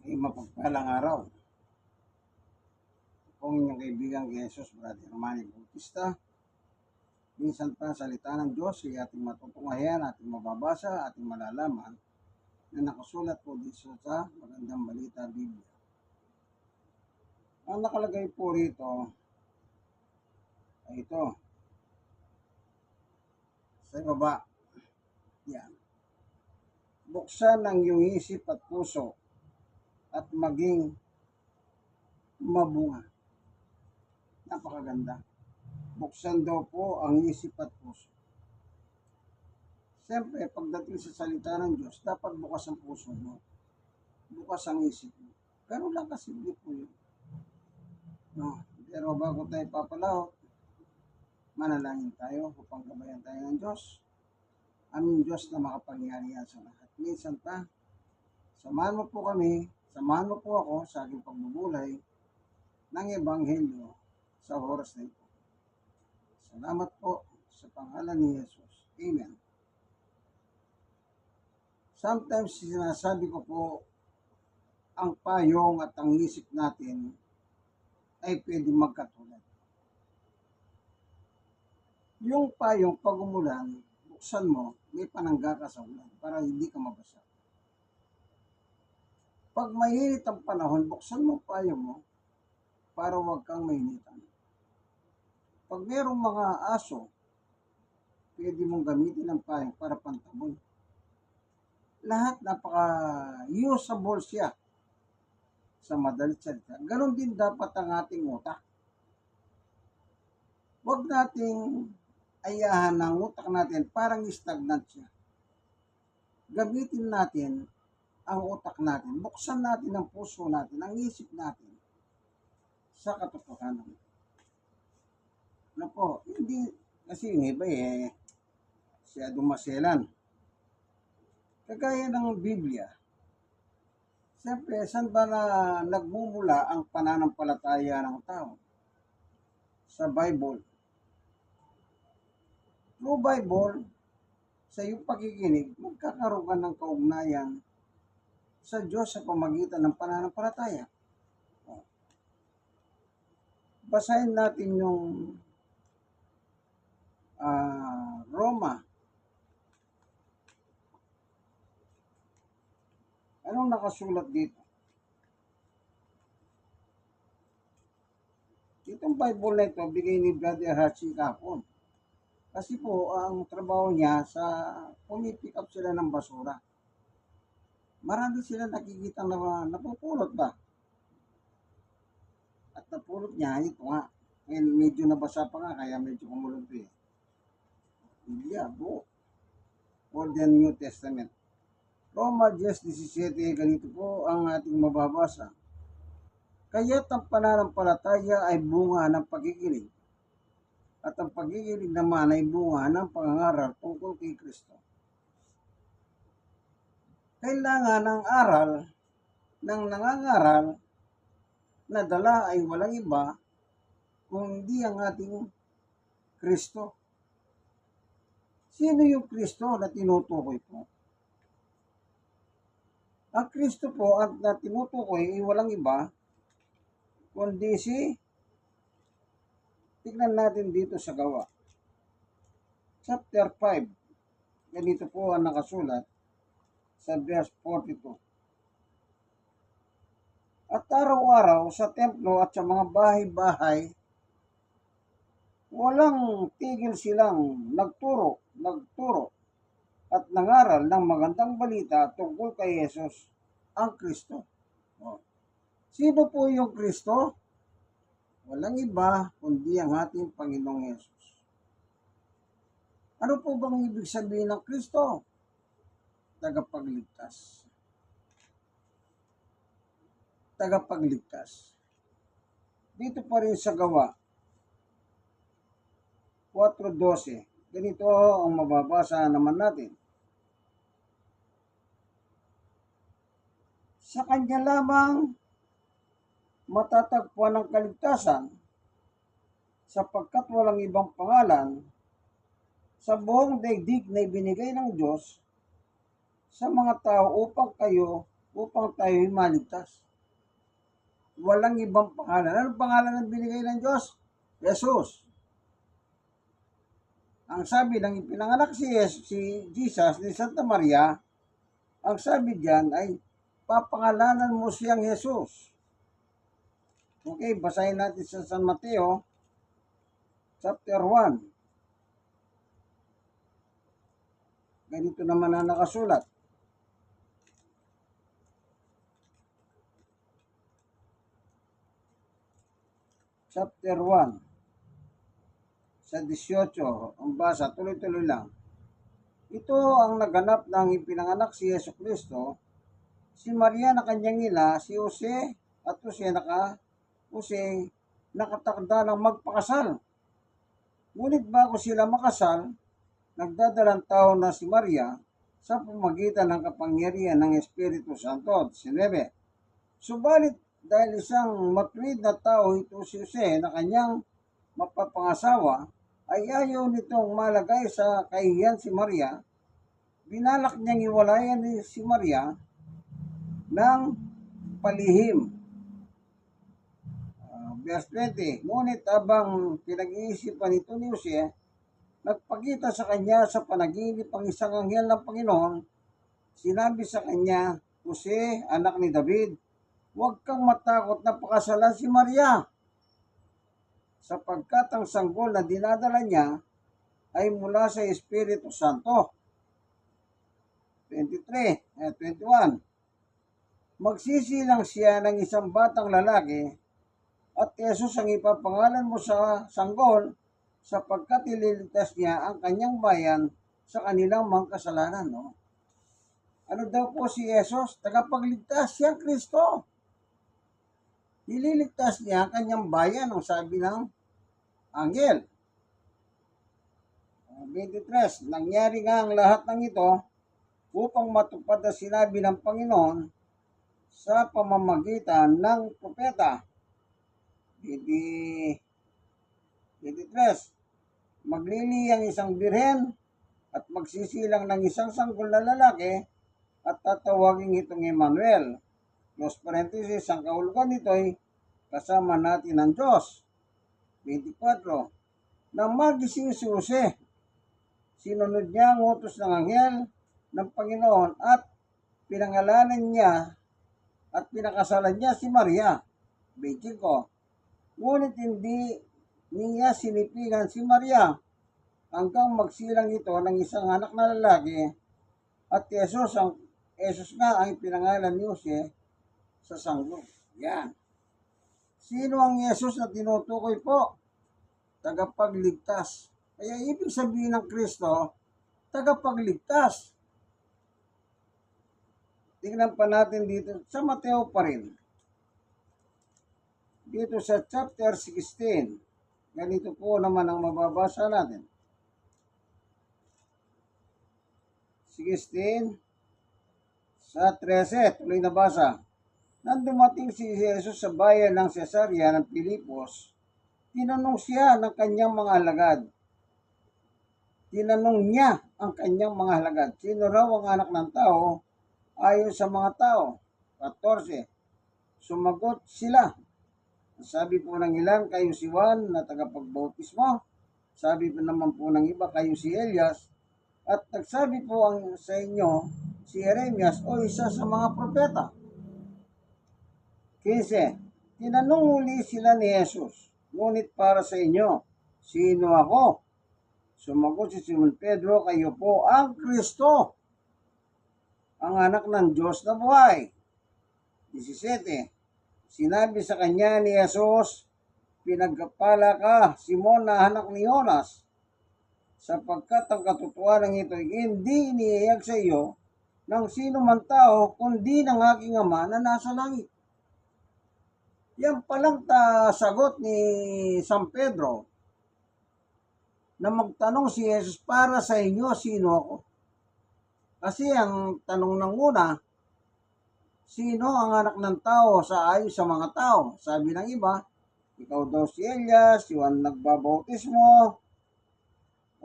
Ay mapagpalang araw. Kung inyong kaibigan kay Jesus, Brother Manny Bautista, minsan pa salita ng Diyos ay ating matutunghayan, ating mababasa, ating malalaman na nakasulat po dito sa Magandang Balita Biblia. Ang nakalagay po rito ay ito, sa baba. Yan. Buksan ang iyong isip at puso at maging mabunga. Napakaganda. Buksan daw po ang isip at puso. Siyempre, pagdating sa salita ng Diyos, dapat bukas ang puso mo. Bukas ang isip mo. Pero lang kasimple po yun. No. Pero bago tayo papalahot, manalangin tayo upang gabayan tayo ng Diyos. Aming Diyos na makapangyarihan sa lahat. Minsan pa, samahan mo po kami, samahan mo po ako sa aking pagbubulay ng Ebanghelyo sa oras na ito. Salamat po sa pangalan ni Jesus. Amen. Sometimes sinasabi ko po, ang payong at ang isip natin ay pwede magkatulad. Yung payong pag umulan, buksan mo, may panangga ka sa ulan para hindi ka mabasa. Pag mainit ang panahon, buksan mo payong mo para huwag kang mainitan. Pag mayroong mga aso, pwede mong gamitin ang payong para pantabon. Lahat napaka-usable siya sa madalit salita. Ganon din dapat ang ating utak. Huwag nating ayahan ng utak natin parang stagnant siya. Gamitin natin ang utak natin. Buksan natin ang puso natin, ang isip natin sa katotohanan. Ano po, hindi, kasi yung iba siya dumaselan. Kagaya ng Biblia, siyempre, saan ba na nagmumula ang pananampalataya ng tao? Sa Bible. Through Bible, sa iyong pakikinig, magkakaroon ka ng kaugnayan sa Diyos sa pamagitan ng pananampalataya. Basahin natin yung Roma. Anong nakasulat dito? Itong Bible na ito, bigay ni Brother Hachi kahapon. Kasi po, ang trabaho niya sa pumipick up sila ng basura. Marami sila nakikita na napupulot ba? At napulot niya, ito nga. And medyo nabasa pa nga, kaya medyo kumulog ito eh. Biblia, buo. Old and New Testament. Roma 10:17, ganito po ang ating mababasa. Kaya't ang pananampalataya ay bunga ng pagkikinig. At ang pagkikinig naman ay bunga ng pangangaral tungkol kay Kristo. Kailangan ang aral ng nangangaral na dala ay walang iba kung hindi ang ating Kristo. Sino yung Kristo na tinutukoy po? Ang Kristo po at na tinutukoy ay walang iba kundi tignan natin dito sa Gawa. Chapter 5. Ganito po ang nakasulat sa verse 42. At araw-araw sa templo at sa mga bahay-bahay, walang tigil silang nagturo at nangaral ng magandang balita tungkol kay Jesus, ang Kristo. Sino po yung Kristo? Walang iba kundi ang ating Panginoong Yesus. Ano po bang ibig sabihin ng Kristo? Tagapagligtas. Tagapagligtas. Dito pa rin sa Gawa 4:12. Ganito ang mababasa naman natin. Sa kanya lamang matatagpuan ang kaligtasan sapagkat walang ibang pangalan sa buong daigdig na ibinigay ng Diyos sa mga tao upang kayo upang tayo'y maligtas. Walang ibang pangalan. Anong pangalan ang binigay ng Diyos? Jesus. Ang sabi ng ipinanganak si Jesus ni Santa Maria, ang sabi diyan ay papangalanan mo siyang Jesus. Okay, basahin natin sa San Mateo chapter 1. Ganito naman ang nakasulat. Chapter 1. Sa 18, ang basa, tuloy-tuloy lang. Ito ang naganap ng ipinanganak si Yesu Kristo, si Maria na kanyang ina, si Jose at Jose nakatakda ng magpakasal. Ngunit bago sila makasal, nagdadalang tao na si Maria sa pamagitan ng kapangyarihan ng Espiritu Santo. 19. Subalit dahil isang matuwid na tao ito si Jose na kanyang mapapangasawa, ay ayaw nitong malagay sa kahihiyan si Maria. Binalak niyang iwalayan ni si Maria ng palihim. Verse 20, ngunit habang pinag-iisipan ito ni Jose, nagpakita sa kanya sa panaginip ang isang anghel ng Panginoon. Sinabi sa kanya, Jose, anak ni David, huwag kang matakot na pakasalan si Maria, sapagkat ang sanggol na dinadala niya ay mula sa Espiritu Santo. 21. Magsisilang siya ng isang batang lalaki at Jesus ang ipapangalan mo sa sanggol sapagkat ililigtas niya ang kanyang bayan sa kanilang mga kasalanan. No? Ano daw po si Jesus? Tagapagligtas siya, Kristo. Ililigtas niya ang kanyang bayan, ang sabi ng anghel. 23. Nangyari nga ang lahat ng ito upang matupad na sinabi ng Panginoon sa pamamagitan ng propeta. 23. Maglili ang isang birhen at magsisilang ng isang sanggol na lalaki at tatawagin itong Emmanuel. Close parenthesis, ang kahulugan nito ay kasama natin ang Diyos. 24. Nang magising si Jose, sinunod niya ang utos ng anghel ng Panginoon at pinangalanan niya at pinakasalan niya si Maria. 25. Ngunit hindi niya sinipigan si Maria hanggang magsilang ito ng isang anak na lalaki at Jesus nga ang pinangalan ni Jose sa sanggol. Yan. Sino ang Jesus na tinutukoy po? Tagapagligtas. Kaya ibig sabihin ng Kristo, tagapagligtas. Tingnan pa natin dito sa Mateo pa rin. Dito sa chapter 16, ganito po naman ang mababasa natin. 16 sa 13, tuloy na basa. Nang dumating si Jesus sa bayan ng Cesarea ng Pilipos, tinanong niya ang kanyang mga alagad, sino raw ang anak ng tao ayon sa mga tao? 14. Sumagot sila. Sabi po ng ilan, kayo si Juan na tagapagbautismo. Sabi po naman po ng iba, kayo si Elias. At nagsabi po sa inyo, si Jeremias o isa sa mga propeta. 15. Tinanong uli sila ni Jesus, ngunit para sa inyo, sino ako? Sumagot si Simon Pedro, kayo po ang Kristo, ang anak ng Diyos na buhay. 17. Sinabi sa kanya ni Jesus, pinagpala ka, Simon na anak ni Jonas, sapagkat ang katotohanan ito ay hindi inihayag sa iyo ng sino man tao, kundi ng aking Ama na nasa langit. Yan palang sagot ni San Pedro na magtanong si Jesus, para sa inyo, sino ako? Kasi ang tanong ng una, sino ang anak ng tao sa ayon sa mga tao? Sabi ng iba, ikaw daw si Elias, si Juan nagbabautismo,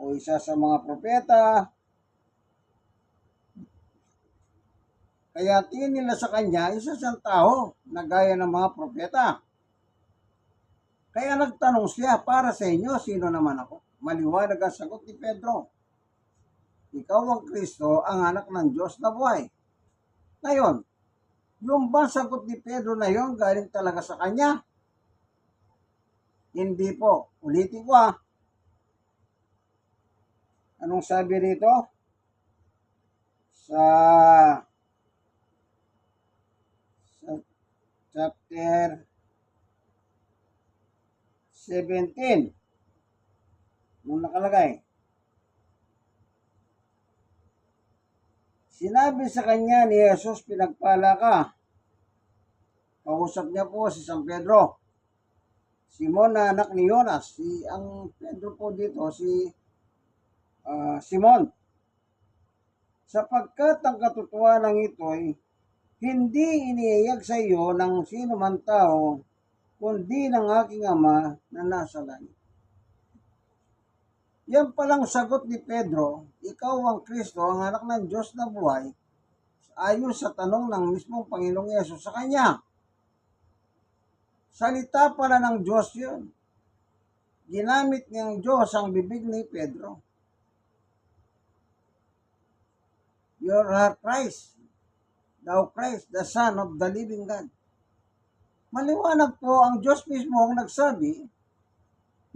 o isa sa mga propeta. Kaya tingin nila sa kanya, isa siyang tao na gaya ng mga propeta. Kaya nagtanong siya, para sa inyo, sino naman ako? Maliwanag ang sagot ni Pedro. Ikaw ang Kristo, ang anak ng Diyos na buhay. Ngayon, yung ba sagot ni Pedro na yon galing talaga sa kanya? Hindi po. Ulitin ko Anong sabi rito? Sa chapter 17. Nung nakalagay. Sinabi sa kanya ni Jesus, pinagpala ka. Kausap niya po si San Pedro. Simon na anak ni Jonas. Ang Pedro po dito, si Simon. Sapagkat ang katotohanan ito ay hindi iniiyag sa iyo ng sino man tao, kundi ng aking Ama na nasa langit. Yan palang sagot ni Pedro, ikaw ang Kristo, ang anak ng Diyos na buhay, ayon sa tanong ng mismong Panginoong Yesus sa kanya. Salita pala ng Diyos yun. Ginamit niyang Diyos ang bibig ni Pedro. You are Christ, thou Christ, the Son of the living God. Maliwanag po, ang Diyos mismo ang nagsabi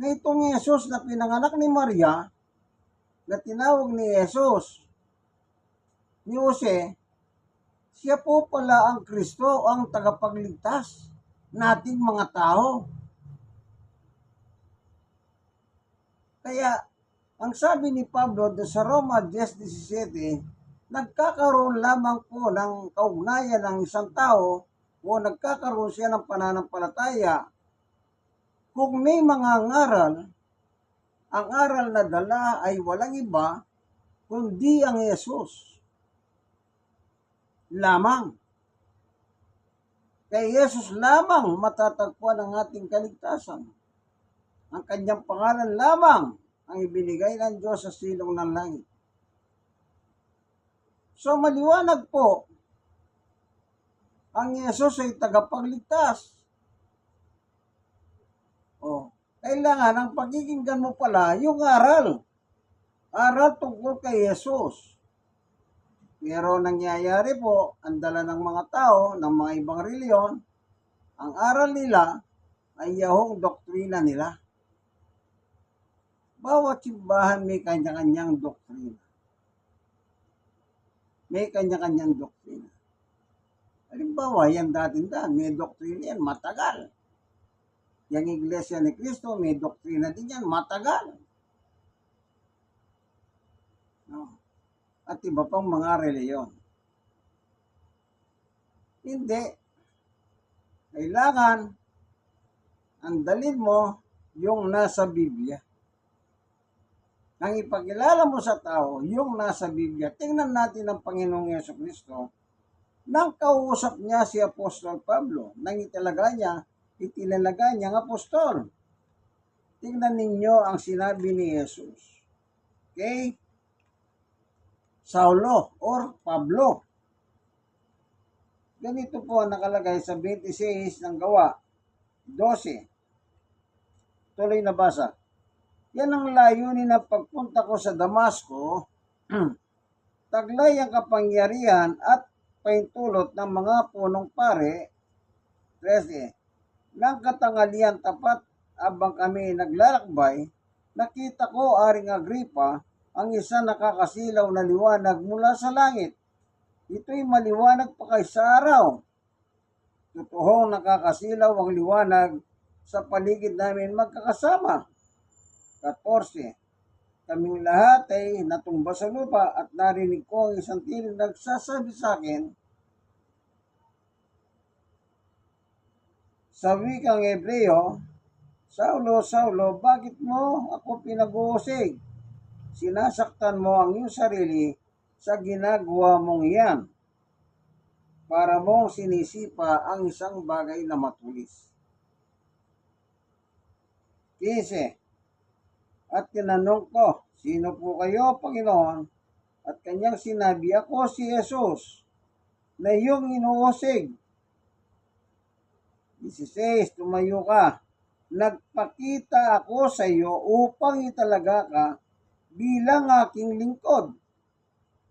na itong Jesus na pinanganak ni Maria, na tinawag ni Jesus, ni Jose, siya po pala ang Kristo, ang tagapagligtas nating mga tao. Kaya, ang sabi ni Pablo sa Roma 10:17, nagkakaroon lamang po ng kaugnayan ng isang tao o nagkakaroon siya ng pananampalataya kung may mga ngaral. Ang aral na dala ay walang iba kundi ang Yesus lamang. Kay Yesus lamang matatagpuan ang ating kaligtasan. Ang kanyang pangalan lamang ang ibinigay ng Diyos sa silong ng langit. So maliwanag po, ang Yesus ay tagapagligtas. Kailangan ang pakikinggan mo pala yung aral. Aral tungkol kay Yesus. Pero nangyayari po, ang dala ng mga tao, ng mga ibang reliyon, ang aral nila ay yahong doktrina nila. Bawat simbahan may kanya-kanyang doktrina. May kanya-kanyang doktrina. Halimbawa, yan dating may doktrina yan, matagal. Yang Iglesia ni Cristo, may doktrina din yan, matagal. No. At iba pang mga reliyon. Hindi. Kailangan, ang dalhin mo yung nasa Biblia. Ang ipakilala mo sa tao, yung nasa Biblia. Tingnan natin ang Panginoong Jesucristo. Nang kausap niya si Apostol Pablo, nang itinalaga niyang apostol. Tingnan ninyo ang sinabi ni Jesus. Okay? Saulo or Pablo. Ganito po ang nakalagay sa 26 ng Gawa, 12. Tuloy na basa. Yan ang layunin ng pagpunta ko sa Damasco, taglay ang kapangyarihan at paintulot ng mga punong pare, 13. Nang katanghalian tapat abang kami naglalakbay, nakita ko, Aring Agripa, ang isa nakakasilaw na liwanag mula sa langit. Ito'y maliwanag pa kaysa araw. Totoong nakakasilaw ang liwanag sa paligid namin magkakasama. 14. Kaming lahat ay natumba sa lupa at narinig ko ang isang tinig nagsasabi sa akin sa wikang Hebreo, Saulo, Saulo, bakit mo ako pinag-uusig? Sinasaktan mo ang iyong sarili sa ginagawa mong iyan para mong sinisipa ang isang bagay na matulis. 15. At tinanong ko, sino po kayo, Panginoon? At kanyang sinabi, ako si Jesus, na iyong inuusig. 16, tumayo ka. Nagpakita ako sa iyo upang italaga ka bilang aking lingkod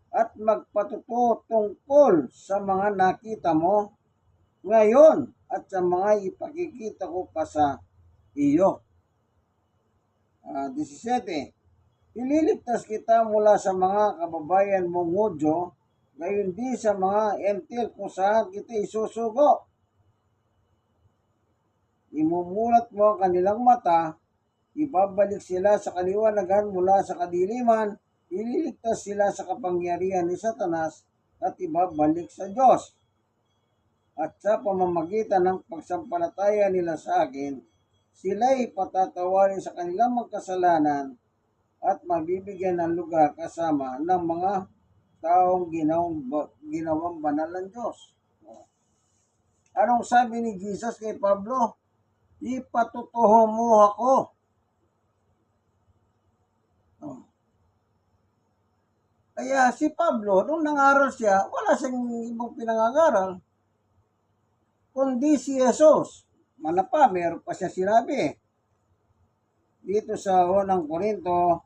at magpatuto tungkol sa mga nakita mo ngayon at sa mga ipakikita ko pa sa iyo. 17, ililigtas kita mula sa mga kababayan mong Hudyo, gayon di sa mga entil kung saan kita isusugo. Imumulat mo ang kanilang mata, ibabalik sila sa kaliwanagan mula sa kadiliman, ililigtas sila sa kapangyarihan ni Satanas at ibabalik sa Diyos. At sa pamamagitan ng pagsampalataya nila sa akin, sila'y patatawarin sa kanilang magkasalanan at mabibigyan ng lugar kasama ng mga taong ginawang banal ng Diyos. Anong sabi ni Jesus kay Pablo? Ipatutuho mo ako. Kaya si Pablo, nung nangaral siya, wala siyang ibang pinangangaral, kundi si Jesus. Mana pa, meron pa siya sinabi. Dito sa unang Korinto,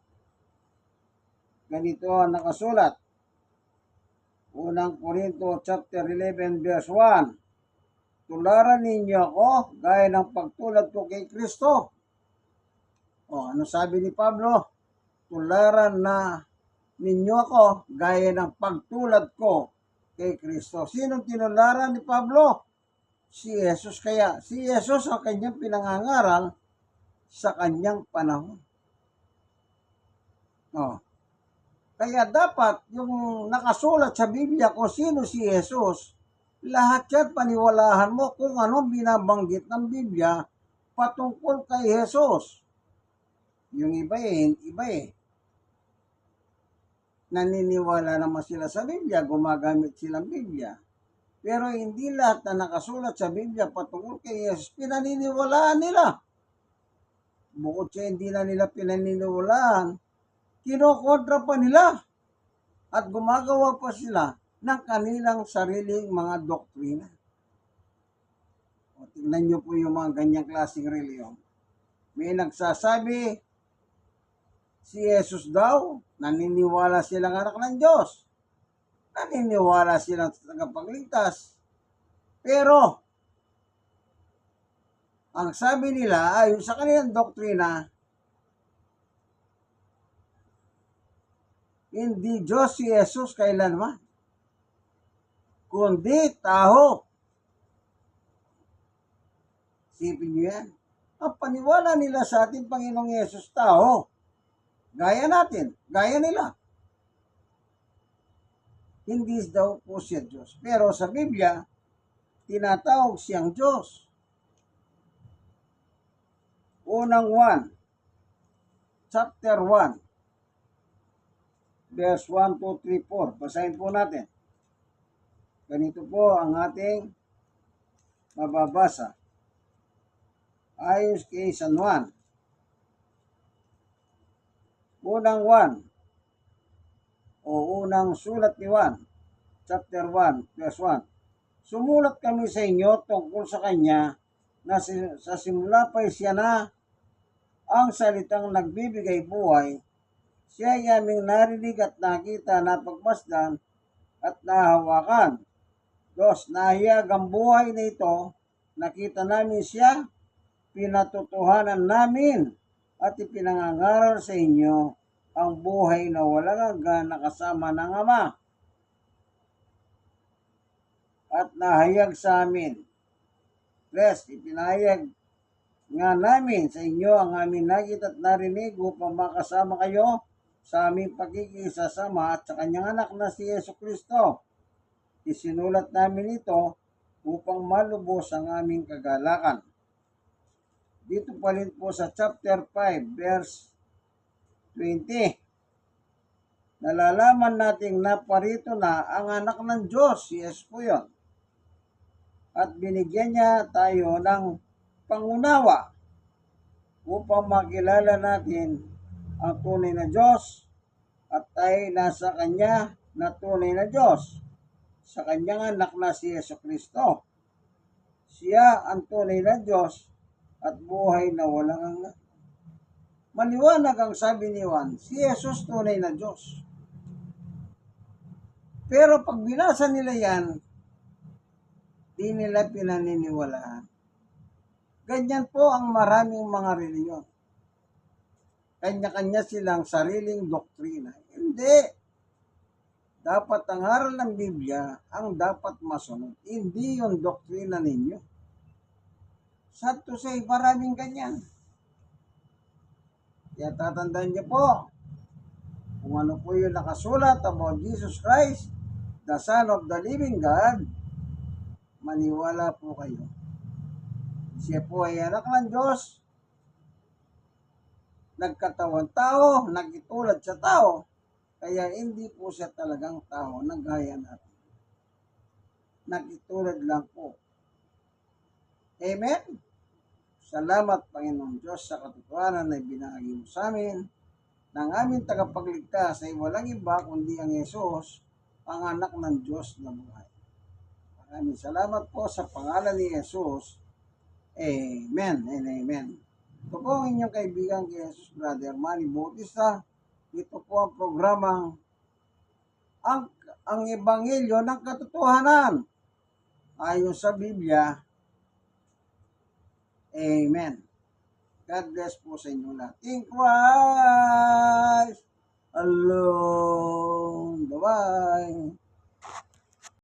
ganito ang nakasulat. Unang Korinto chapter 11 verse 1. Tularan ninyo ako gaya ng pagtulad ko kay Kristo. Ano sabi ni Pablo? Tularan na ninyo ako gaya ng pagtulad ko kay Kristo. Sinong tinularan ni Pablo? Si Jesus. Kaya si Jesus ang kanyang pinangangaral sa kanyang panahon. Kaya dapat yung nakasulat sa Biblia kung sino si Jesus, lahat yan paniwalahan mo kung anong binabanggit ng Biblia patungkol kay Jesus. Yung iba naniniwala naman sila sa Biblia, gumagamit silang Biblia. Pero hindi lahat na nakasulat sa Biblia patungkol kay Jesus, pinaniniwalaan nila. Bukod sa hindi na nila pinaniniwalaan, kinokontra pa nila at gumagawa pa sila ng kanilang sariling mga doktrina. Tingnan nyo po yung mga ganyang klaseng reliyon. May nagsasabi, si Jesus daw, naniniwala silang anak ng Diyos. Naniniwala silang tagapagligtas. Pero, ang sabi nila, ayon sa kanilang doktrina, hindi Diyos si Jesus kailanman, kundi tao. Isipin nyo yan. Ang paniwala nila sa ating Panginoong Yesus, tao. Gaya natin, gaya nila. Hindi daw po siya Diyos. Pero sa Biblia, tinatawag siyang Diyos. Unang 1, chapter 1, verse 1, 2, 3, 4. Basahin po natin. Ganito po ang ating mababasa. Ayon kay San Juan. Unang 1 o unang sulat ni Juan, chapter 1, verse 1. Sumulat kami sa inyo tungkol sa kanya na sa simula pa siya na ang salitang nagbibigay buhay. Siya ay aming narinig at nakita, napagmasdan at nahawakan. Dos, nahiyag ang buhay na ito, nakita namin siya, pinatutuhanan namin at ipinangangaral sa inyo ang buhay na walang hanggan na kasama ng Ama at nahayag sa amin. Tres, ipinahayag nga namin sa inyo ang aming nakita at narinig upang makasama kayo sa aming pagkikisasama at sa kanyang anak na si Yesu Kristo. Isinulat namin ito upang malubos ang aming kagalakan. Dito pa rin po sa chapter 5, verse 20. Nalalaman nating naparito na ang anak ng Diyos, si Jesus po yun. At binigyan niya tayo ng pangunawa upang makilala natin ang tunay na Diyos at tayo nasa Kanya na tunay na Diyos. sa kanyang anak na si Jesucristo. Siya ang tunay na Diyos at buhay na walang hanggan. Maliwanag ang sabi ni Juan, si Jesus tunay na Diyos. Pero pag binasa nila yan, di nila pinaniniwalaan. Ganyan po ang maraming mga reliyon. Kanya-kanya silang sariling doktrina. Hindi. Dapat ang aral ng Biblia ang dapat masunod. Hindi yung doktrina ninyo. Sad to say, maraming ganyan. Kaya tatandaan niyo po, kung ano po yung nakasulat about Jesus Christ, the Son of the Living God, maniwala po kayo. Siya po ay anak ng Diyos, nagkatawan tao, nagitulad sa tao, kaya hindi po siya talagang tao na gaya natin. Nagitulad lang po. Amen? Salamat, Panginoon Diyos, sa katotohanan na ibinahagi mo sa amin ng aming tagapagligtas ay walang iba kundi ang Yesus, ang anak ng Diyos na buhay. Maraming salamat po sa pangalan ni Yesus. Amen and amen. Ito po ang inyong kaibigan kay Jesus, Brother Manny Bautista. Ito po ang programang ang Ebanghelyo ng Katotohanan ayon sa Biblia. Amen. God bless po sa inyo lahat. In Christ alone. Bye-bye.